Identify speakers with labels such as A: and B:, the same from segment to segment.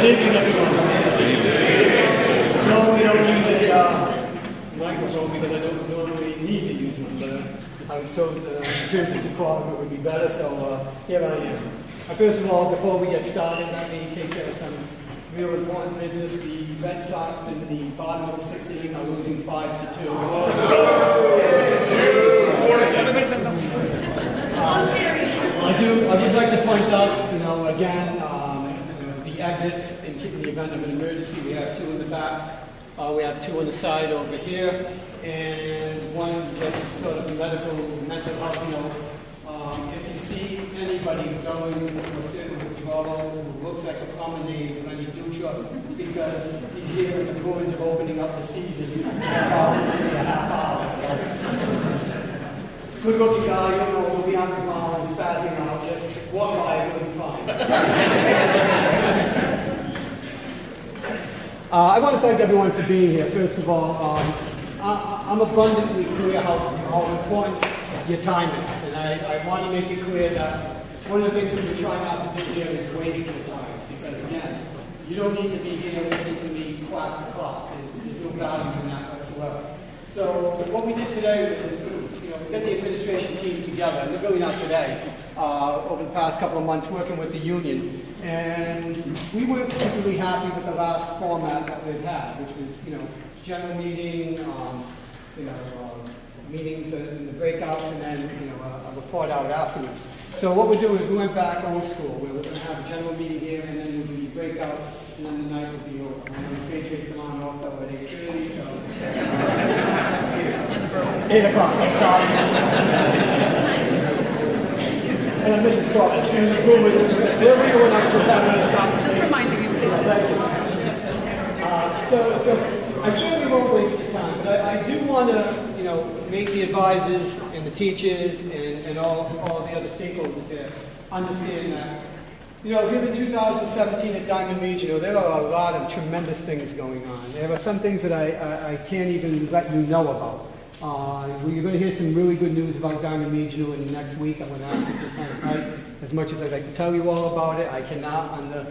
A: Good evening, everyone. Normally we don't use a microphone because I don't normally need to use one, but I was told in terms of decorum it would be better, so here I am. First of all, before we get started, let me take care of some real important business. The Red Sox in the bottom of the sixth inning are losing 5-2. I would like to point out, again, the exit in the event of an emergency. We have two in the back. We have two on the side over here, and one just sort of mental health note. If you see anybody going through a certain withdrawal who looks like a promenade with any Dutra, it's because he's here in the course of opening up the season. Maybe a half hour. So. Good looking guy, will be on the ground, spazzing out, just walk by, it'll be fine. I want to thank everyone for being here. First of all, I'm abundantly clear how important your time is, and I want to make it clear that one of the things that we try not to do here is waste your time, because again, you don't need to be here listening to me quack the clock. There's no value in that whatsoever. So what we did today is, we got the administration team together, and really not today, over the past couple of months working with the union, and we weren't particularly happy with the last format that we've had, which was, general meeting, meetings in the breakouts, and then, a report out afterwards. So what we're doing is we went back old school, where we're going to have a general meeting here, and then there'll be breakouts, and then the night will be over. And then the Patriots are on also at 8:30, so... 8 o'clock, I'm sorry. And Mrs. Torres, and the room is, where were you when I was just having this conversation?
B: Just reminding you, please.
A: Thank you. So I certainly won't waste your time, but I do want to, make the advisors and the teachers and all the other stakeholders there understand that, here in 2017 at Diamond Regional, there are a lot of tremendous things going on. There are some things that I can't even let you know about. You're going to hear some really good news about Diamond Regional in the next week. I'm going to ask you to sign tight. As much as I'd like to tell you all about it, I cannot under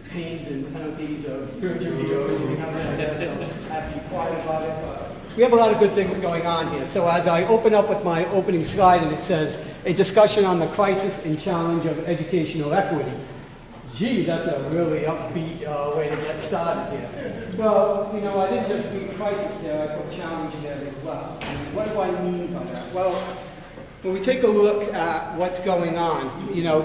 A: pains and penalties of perjury or anything else like that, so I have to be quiet about it. But we have a lot of good things going on here. So as I open up with my opening slide, and it says, a discussion on the crisis and challenge of educational equity. Gee, that's a really upbeat way to get started here. Well, I didn't just read crisis there, I put challenge there as well. And what do I mean by that? Well, when we take a look at what's going on,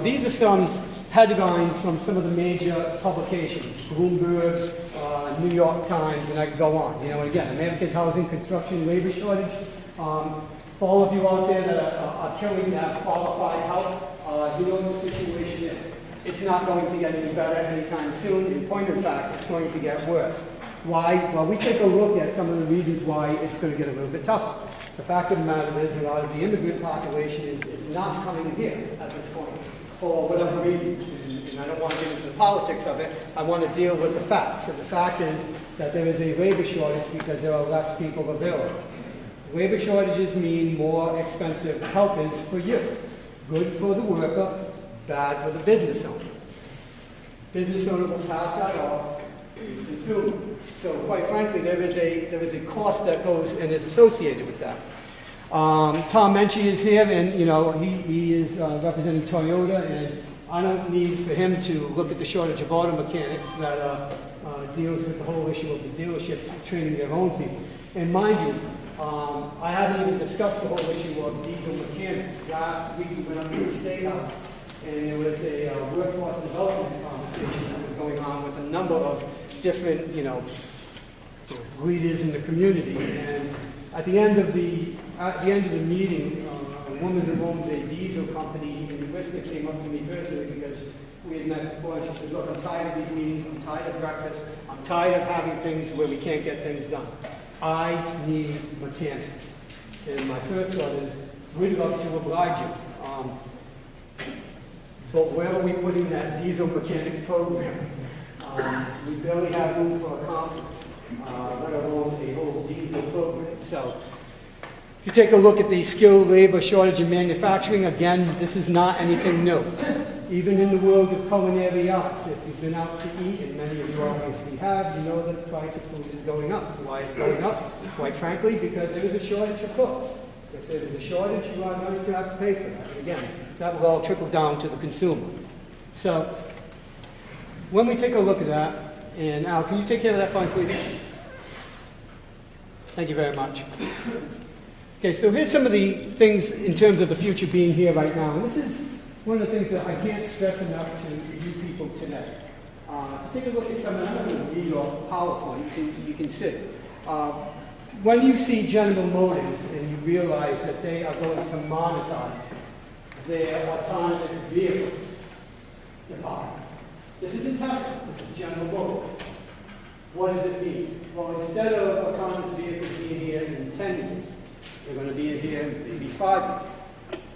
A: these are some headlines from some of the major publications, Bloomberg, New York Times, and I could go on. And again, America's housing, construction, labor shortage. For all of you out there that are killing to have qualified help, you know what the situation is. It's not going to get any better anytime soon. In point of fact, it's going to get worse. Why? Well, we take a look at some of the reasons why it's going to get a little bit tougher. The fact of the matter is a lot of the immigrant population is not coming here at this point for whatever reasons. And I don't want to get into the politics of it. I want to deal with the facts. And the fact is that there is a labor shortage because there are less people available. Labor shortages mean more expensive helpers for you. Good for the worker, bad for the business owner. Business owner will pass that off to the consumer. So quite frankly, there is a cost that goes and is associated with that. Tom Menchie is here, and he is representing Toyota, and I don't need for him to look at the shortage of auto mechanics that deals with the whole issue of the dealerships training their own people. And mind you, I haven't even discussed the whole issue of diesel mechanics. Last week we went up to the State House, and there was a workforce development conversation that was going on with a number of different, leaders in the community. And at the end of the meeting, a woman who owns a diesel company in Worcester came up to me personally because we had met before, and she said, "Look, I'm tired of these meetings. I'm tired of breakfast. I'm tired of having things where we can't get things done. I need mechanics." And my first thought is, we'd love to oblige you. But where are we putting that diesel mechanic program? We barely have room for a conference, let alone a whole diesel program. So if you take a look at the skilled labor shortage in manufacturing, again, this is not anything new. Even in the world of culinary arts, if you've been out to eat, and many of you obviously have, you know that the price of food is going up. Why is it going up? Quite frankly, because there is a shortage of cooks. If there is a shortage, you are going to have to pay for that. And again, that will all trickle down to the consumer. So, when we take a look at that, and Al, can you take care of that fund, please? Thank you very much. Okay, so here's some of the things in terms of the future being here right now. And this is one of the things that I can't stress enough to you people today. Take a look at some, and I'm not going to read off PowerPoint, you can see. When you see General Motors and you realize that they are going to monetize their autonomous vehicles department. This isn't Tesla, this is General Motors. What does it mean? Well, instead of autonomous vehicles being here in 10 years, they're going to be here in maybe 5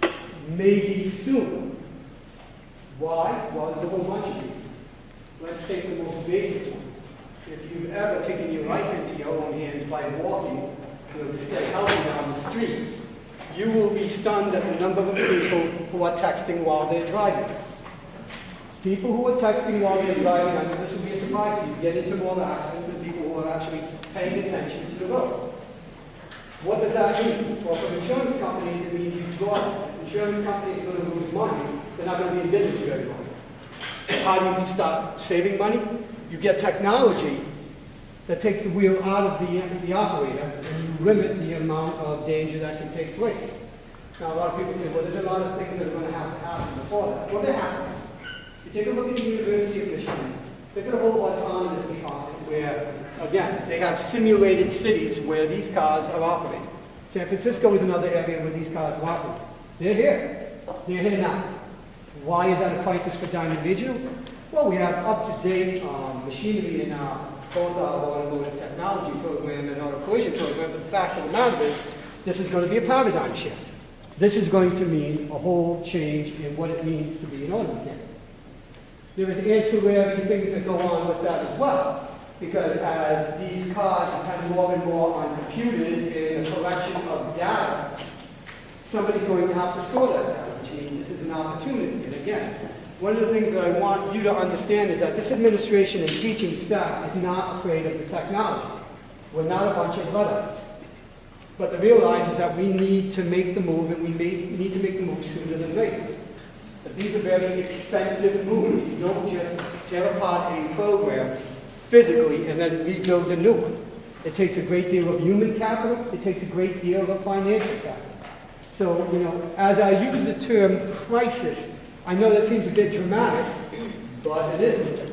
A: years. Maybe sooner. Why? Well, there's a whole bunch of reasons. Let's take the most basic one. If you've ever taken your life into your own hands by walking, to stay healthy down the street, you will be stunned at the number of people who are texting while they're driving. People who are texting while they're driving, I know this will be a surprise to you, get into more accidents than people who are actually paying attention to the road. What does that mean? Well, for insurance companies, it means huge losses. Insurance companies are going to lose money. They're not going to be in business very long. How do you start saving money? You get technology that takes the wheel out of the operator, and you limit the amount of danger that can take place. Now, a lot of people say, well, there's a lot of things that are going to have to happen before that. Well, they happen. You take a look at the University of Michigan. They've got a whole autonomous department where, again, they have simulated cities where these cars are operating. San Francisco is another area where these cars are operating. They're here. They're here now. Why is that a crisis for Diamond Regional? Well, we have up-to-date machinery in both our automotive technology program and auto collision program, but the fact of the matter is, this is going to be a paradigm shift. This is going to mean a whole change in what it means to be an auto mechanic. There is ancillary things that go on with that as well, because as these cars depend more and more on computers and the collection of data, somebody's going to have to store that data, which means this is an opportunity. And again, one of the things that I want you to understand is that this administration and teaching staff is not afraid of the technology. We're not a bunch of Luddites. But the realize is that we need to make the move, and we need to make the move sooner than later. But these are very expensive moves. You don't just tear apart a program physically and then rebuild a new one. It takes a great deal of human capital. It takes a great deal of financial capital. So, as I use the term crisis, I know that seems a bit dramatic, but it is.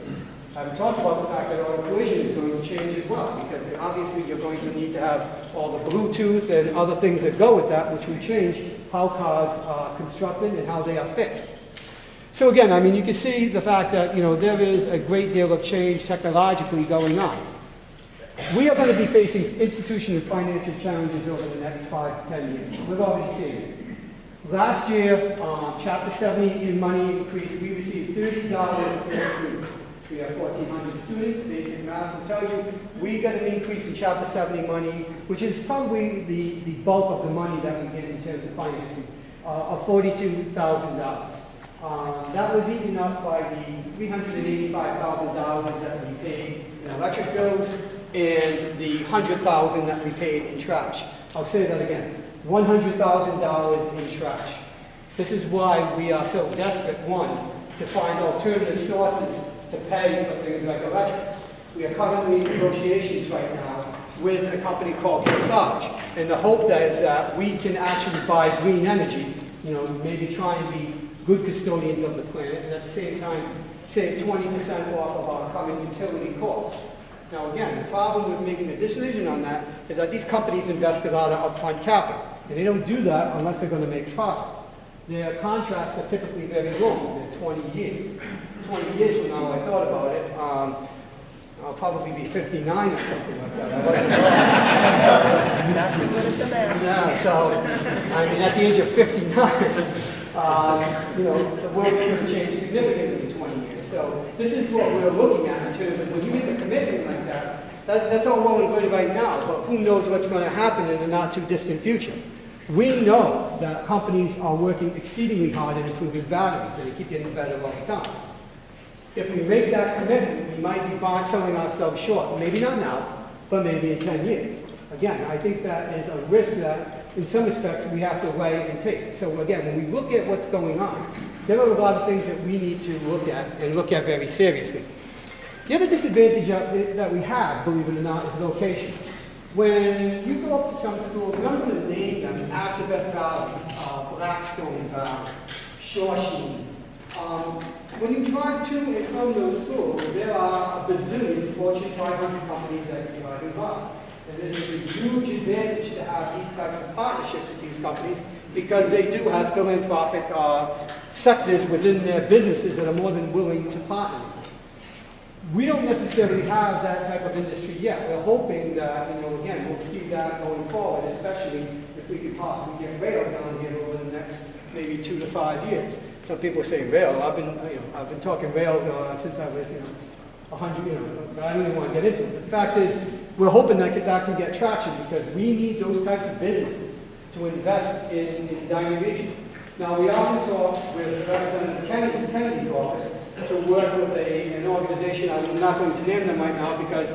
A: I've talked about the fact that auto collision is going to change as well, because obviously you're going to need to have all the Bluetooth and other things that go with that, which will change how cars are constructed and how they are fixed. So again, you can see the fact that, there is a great deal of change technologically going on. We are going to be facing institutional and financial challenges over the next 5 to 10 years. We've already seen it. Last year, Chapter 70 in money increase, we received $30 per student. We have 1,400 students. Basic math will tell you we got an increase in Chapter 70 money, which is probably the bulk of the money that we get in terms of financing, of $42,000. That was eaten up by the $385,000 that we paid in electric bills and the $100,000 that we paid in trash. I'll say that again. $100,000 in trash. This is why we are so desperate, one, to find alternative sources to pay for things like electric. We are currently in negotiations right now with a company called Presage, and the hope that is that we can actually buy green energy, maybe try and be good custodians of the planet, and at the same time save 20% off of our current utility costs. Now again, the problem with making a decision on that is that these companies invest a lot of upfront capital. And they don't do that unless they're going to make profit. Their contracts are typically very long. They're 20 years. 20 years from now, I thought about it, I'll probably be 59 or something like that.
B: Not too good at the math.
A: Yeah, so, at the age of 59, the world is going to change significantly in 20 years. So this is what we're looking at in terms of when you make a commitment like that's all well and good right now, but who knows what's going to happen in the not too distant future. We know that companies are working exceedingly hard at improving batteries, and they keep getting better all the time. If we make that commitment, we might be selling ourselves short. Maybe not now, but maybe in 10 years. Again, I think that is a risk that, in some respects, we have to weigh and take. So again, when we look at what's going on, there are a lot of things that we need to look at, and look at very seriously. The other disadvantage that we have, believe it or not, is location. When you go up to some schools, and I'm going to name them, Assabet Valley, Blackstone Valley, Shawshene. When you drive to and from those schools, there are a bazillion Fortune 500 companies that you're driving by. And it is a huge advantage to have these types of partnerships with these companies because they do have philanthropic sectors within their businesses that are more than willing to partner with them. We don't necessarily have that type of industry yet. We're hoping that, again, we'll see that going forward, especially if we could possibly get rail down here over the next maybe 2 to 5 years. Some people say rail. I've been talking rail since I was, 100. But I don't even want to get into it. But the fact is, we're hoping that can get traction because we need those types of businesses to invest in Diamond Region. Now, we are in talks with Representative Kennedy's office to work with an organization. I'm not going to name them right now because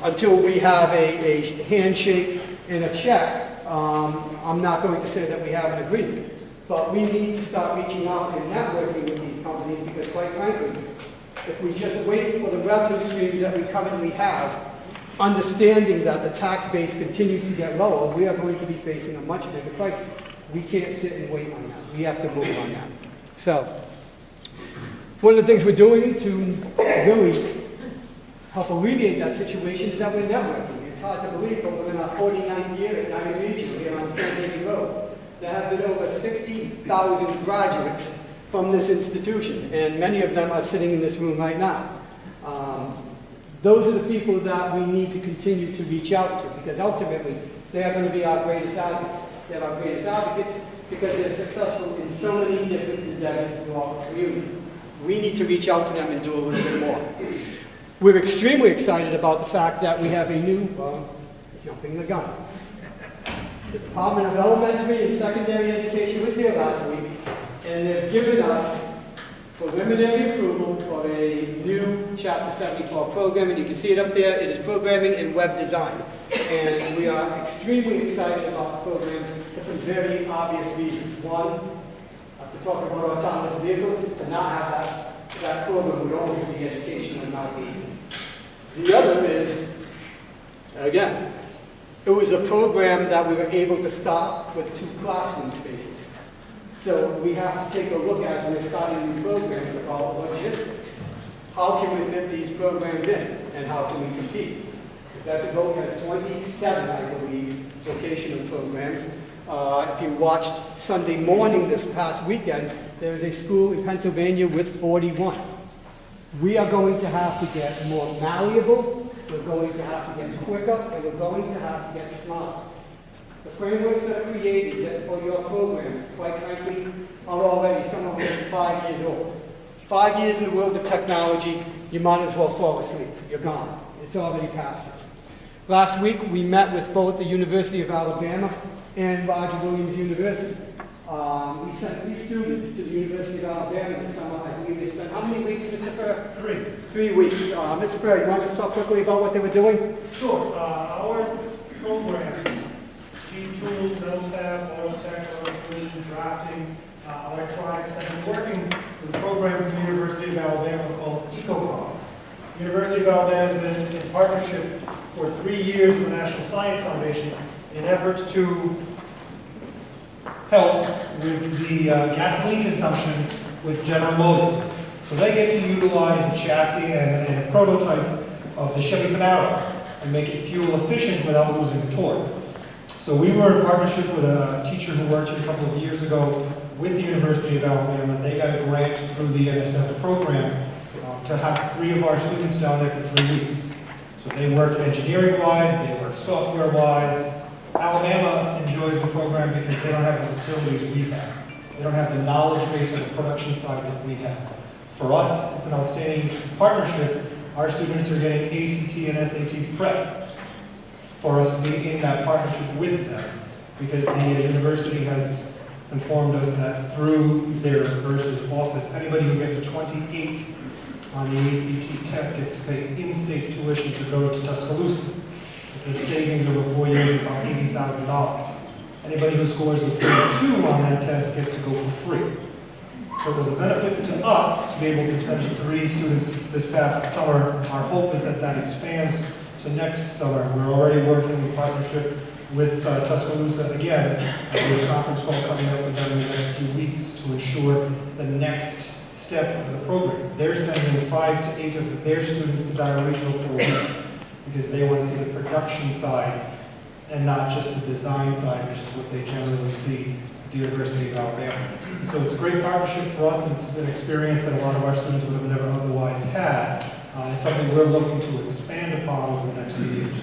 A: until we have a handshake and a check, I'm not going to say that we have an agreement. But we need to start reaching out and networking with these companies because, quite frankly, if we just wait for the revenue streams that we currently have, understanding that the tax base continues to get lower, we are going to be facing a much bigger crisis. We can't sit and wait on that. We have to move on that. So, one of the things we're doing to really help alleviate that situation is that we're networking. It's hard to believe, but we're in our 49th year at Diamond Region here on Stanley Road. There have been over 60,000 graduates from this institution, and many of them are sitting in this room right now. Those are the people that we need to continue to reach out to because ultimately they are going to be our greatest advocates. They're our greatest advocates because they're successful in so many different endeavors throughout the community. We need to reach out to them and do a little bit more. We're extremely excited about the fact that we have a new, jumping the gun. The Department of Elementary and Secondary Education was here last week, and they've given us preliminary approval for a new Chapter 74 program, and you can see it up there. It is programming and web design. And we are extremely excited about the program for some very obvious reasons. One, after talking about autonomous vehicles, to not have that program would always be educational and not business. The other is, again, it was a program that we were able to start with 2 classroom spaces. So we have to take a look as we're starting new programs about logistics. How can we fit these programs in, and how can we compete? Dr. Vogt has 27, I believe, vocational programs. If you watched Sunday morning this past weekend, there is a school in Pennsylvania with 41. We are going to have to get more malleable, we're going to have to get quicker, and we're going to have to get smarter. The frameworks that are created for your programs, quite frankly, are already some of them 5 years old. 5 years in the world of technology, you might as well fall asleep. You're gone. It's already past you. Last week, we met with both the University of Alabama and Roger Williams University. We sent 3 students to the University of Alabama this summer. I believe they spent how many weeks, Mr. Ferrer? 3. 3 weeks. Mr. Ferrer, you want to just talk quickly about what they were doing?
B: Sure. Our programs, G-Tools, MilStab, Oil Tech, Oil Collision, Drafting, Electronics, have been working with a program from the University of Alabama called EcoCom. The University of Alabama has been in partnership for 3 years with the National Science Foundation in efforts to
C: help with the gasoline consumption with General Motors. So they get to utilize the chassis and a prototype of the Chevy Camaro and make it fuel efficient without losing torque. So we were in partnership with a teacher who worked here a couple of years ago with the University of Alabama. They got a grant through the NSF program to have 3 of our students down there for 3 weeks. So they worked engineering-wise, they worked software-wise. Alabama enjoys the program because they don't have the facilities we have. They don't have the knowledge base on the production side that we have. For us, it's an outstanding partnership. Our students are getting ACT and SAT prep for us to be in that partnership with them. because the university has informed us that through their bursar's office, anybody who gets a 28 on the ACT test gets to pay in-state tuition to go to Tuscaloosa. It's a savings over 4 years of about $80,000. Anybody who scores a 32 on that test gets to go for free. So it was a benefit to us to be able to send 3 students this past summer. Our hope is that that expands to next summer. We're already working in partnership with Tuscaloosa again. We have a conference call coming up with them in the next few weeks to ensure the next step of the program. They're sending 5 to 8 of their students to Dyer Regional for a week because they want to see the production side and not just the design side, which is what they generally see at the University of Alabama. So it's a great partnership for us, and it's an experience that a lot of our students would have never otherwise had. It's something we're looking to expand upon over the next few years.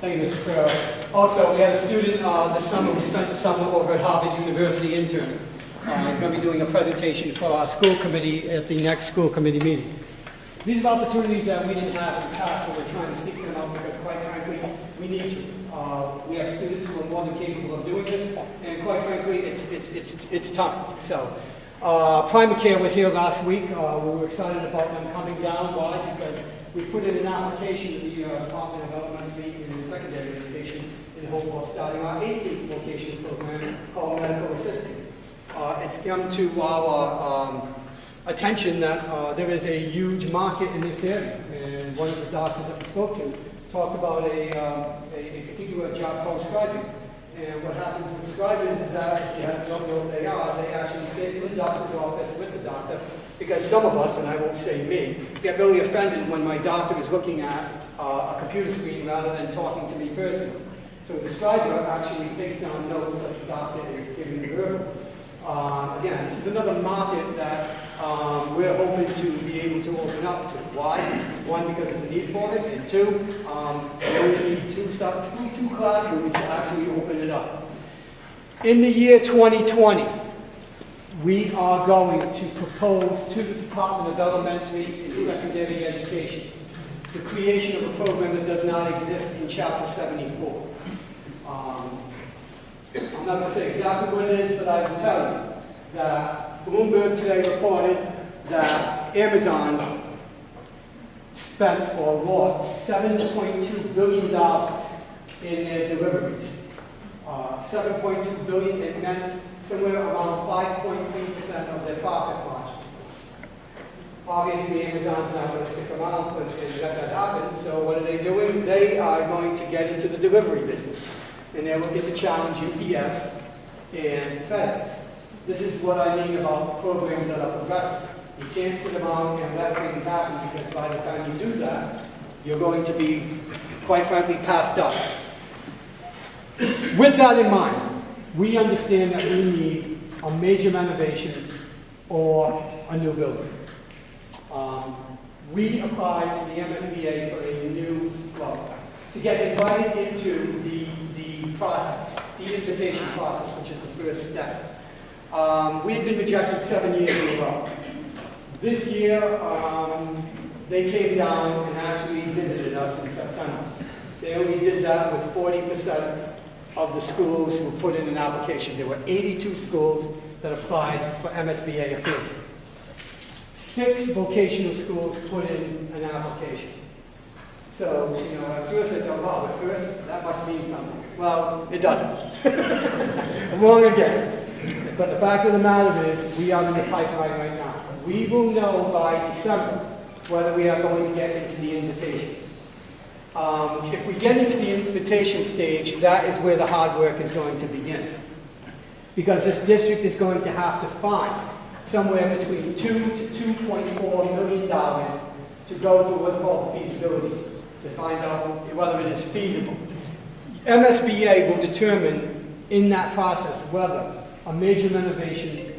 A: Thank you, Mr. Farrell. Also, we had a student this summer who spent the summer over at Harvard University interning. He's going to be doing a presentation for our school committee at the next school committee meeting. These are opportunities that we didn't have in the past, so we're trying to seek them out because, quite frankly, we need to. We have students who are more than capable of doing this, and quite frankly, it's time. So, Primacare was here last week. We were excited about them coming down. Why? Because we put in an application to the Department of Elementary and Secondary Education in the hope of starting our 18th vocational program called Medical Assisting. It's come to our attention that there is a huge market in this area, and one of the doctors that we spoke to talked about a particular job called scribing. And what happens with scribers is that if you don't know what they are, they actually sit in the doctor's office with the doctor, because some of us, and I won't say me, get really offended when my doctor is looking at a computer screen rather than talking to me personally. So the scriber actually takes down notes that the doctor is giving the verbal. Again, this is another market that we're hoping to be able to open up to. Why? One, because there's a need for it, and two, we only need two classrooms to actually open it up. In the year 2020, we are going to propose to the Department of Elementary and Secondary Education the creation of a program that does not exist in Chapter 74. I'm not going to say exactly what it is, but I will tell you that Bloomberg today reported that Amazon spent or lost $7.2 billion in their deliveries. $7.2 billion, it meant somewhere around 5.3% of their profit margin. Obviously, Amazon's not going to stick around and let that happen, so what are they doing? They are going to get into the delivery business, and they're looking to challenge UPS and FedEx. This is what I mean about programs that are progressive. You can't sit around and let things happen, because by the time you do that, you're going to be, quite frankly, passed up. With that in mind, we understand that we need a major renovation or a new building. We applied to the MSBA for a new, to get invited into the process, the invitation process, which is the first step. We had been rejected 7 years in a row. This year, they came down and actually visited us in September. They only did that with 40% of the schools who put in an application. There were 82 schools that applied for MSBA approval. 6 vocational schools put in an application. So, at first I thought, wow, at first, that must mean something. Well, it doesn't. I'm wrong again. But the fact of the matter is, we are in the pipeline right now. We will know by December whether we are going to get into the invitation. If we get into the invitation stage, that is where the hard work is going to begin. Because this district is going to have to find somewhere between $2 to $2.4 million to go through what's called feasibility, to find out whether it is feasible. MSBA will determine in that process whether a major renovation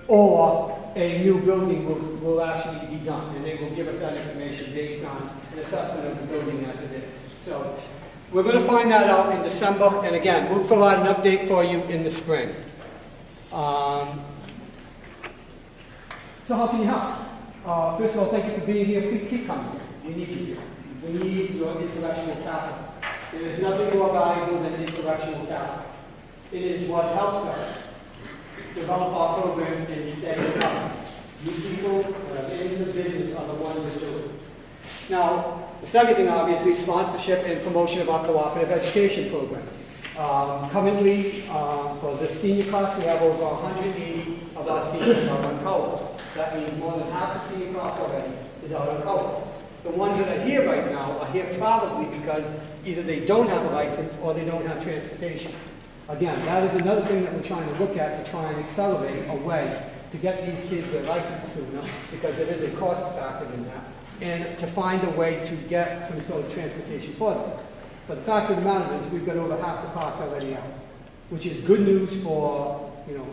A: or a new building will actually be done, and they will give us that information based on an assessment of the building as it is. So we're going to find that out in December, and again, we'll provide an update for you in the spring. So how can you help? First of all, thank you for being here. Please keep coming. We need you here. We need your intellectual capital. There is nothing more valuable than intellectual capital. It is what helps us develop our program and stay up. You people that are in the business are the ones that do it. Now, the second thing, obviously, is sponsorship and promotion of our cooperative education program. Currently, for the senior class, we have over 180 of our seniors are on color. That means more than half the senior class already is out on color. The ones that are here right now are here probably because either they don't have a license or they don't have transportation. Again, that is another thing that we're trying to look at to try and accelerate a way to get these kids their license sooner, because there is a cost factor in that, and to find a way to get some sort of transportation for them. But the fact of the matter is, we've got over half the class already out, which is good news for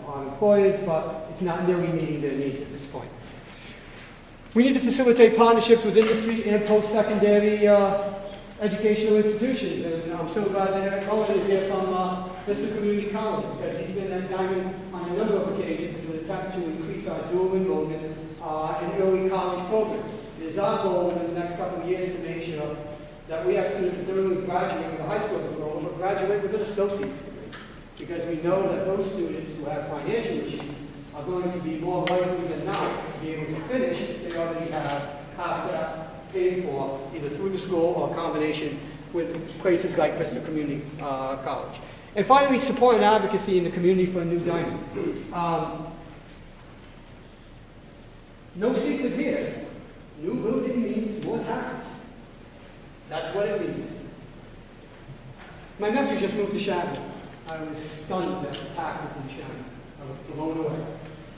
A: our employers, but it's not nearly meeting their needs at this point. We need to facilitate partnerships with industry and post-secondary educational institutions, and I'm so glad that Owen is here from Vista Community College, because he's been at Diamond on a number of occasions in an attempt to increase our dual enrollment in early college programs. It is our goal within the next couple of years to make sure that we have students that don't only graduate with a high school diploma, but graduate with an associate's degree. Because we know that those students who have financial issues are going to be more likely than not to be able to finish if they already have half that paid for, either through the school or a combination with places like Vista Community College. And finally, support and advocacy in the community for a new Diamond. No secret here, new building means more taxes. That's what it means. My nephew just moved to Shannon. I was stunned at the taxes in Shannon. I was blown away.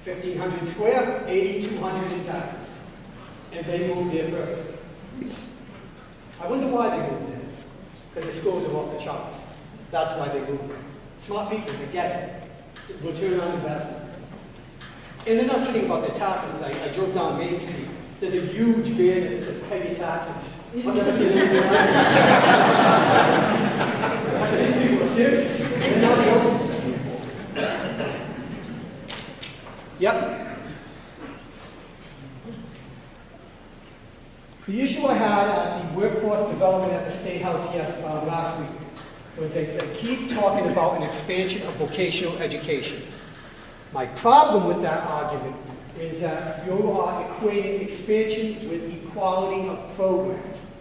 A: 1,500 square, 8,200 in taxes. And they moved here first. I wonder why they moved there. Because the schools are off the charts. That's why they moved there. Smart people, they get it. It's a return on investment. And they're not kidding about their taxes. I drove down Main Street. There's a huge banner that says pay your taxes. I've never seen anything like that. I said, these people are serious. They're not joking. Yep. The issue I had at the workforce development at the State House last week was they keep talking about an expansion of vocational education. My problem with that argument is that you are equating expansion with equality of programs.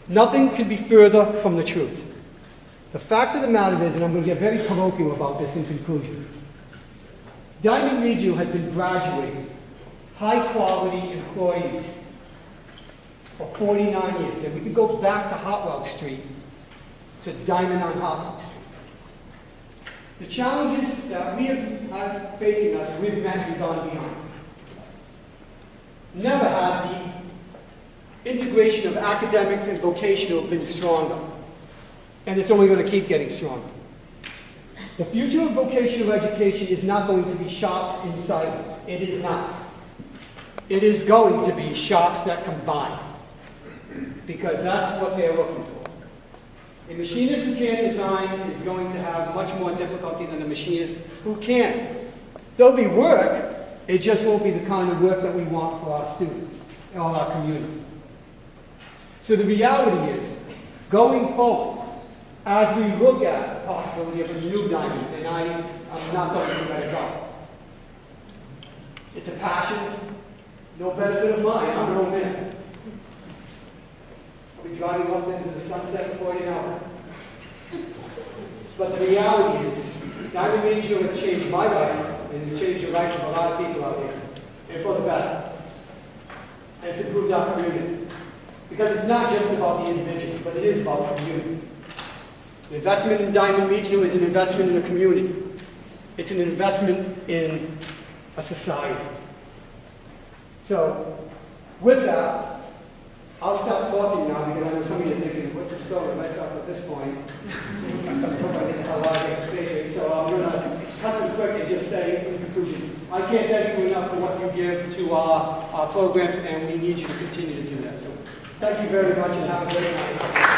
A: Nothing can be further from the truth. The fact of the matter is, and I'm going to get very parochial about this in conclusion, Diamond Regional has been graduating high-quality employees for 49 years. And we could go back to Hartwell Street to Diamond on Hartwell Street. The challenges that we have facing us, we've met and gone beyond. Never has the integration of academics and vocational been stronger. And it's only going to keep getting stronger. The future of vocational education is not going to be shops in silos. It is not. It is going to be shops that combine. Because that's what they're looking for. A machinist who can't design is going to have much more difficulty than a machinist who can. There'll be work, it just won't be the kind of work that we want for our students and our community. So the reality is, going forward, as we look at the possibility of a new Diamond, and I'm not going to let it go. It's a passion, no benefit of mine, I'm an old man. I'll be driving off into the sunset before you know it. But the reality is, Diamond Regional has changed my life, and it's changed the life of a lot of people out here, and for the better. And it's improved our community. Because it's not just about the individual, but it is about the community. The investment in Diamond Regional is an investment in a community. It's an investment in a society. So, with that, I'll stop talking now because I know some of you are thinking, what's the story? Let's up at this point. So I'm going to cut to quick and just say in conclusion, I can't thank you enough for what you give to our programs, and we need you to continue to do that. So thank you very much and have a great night.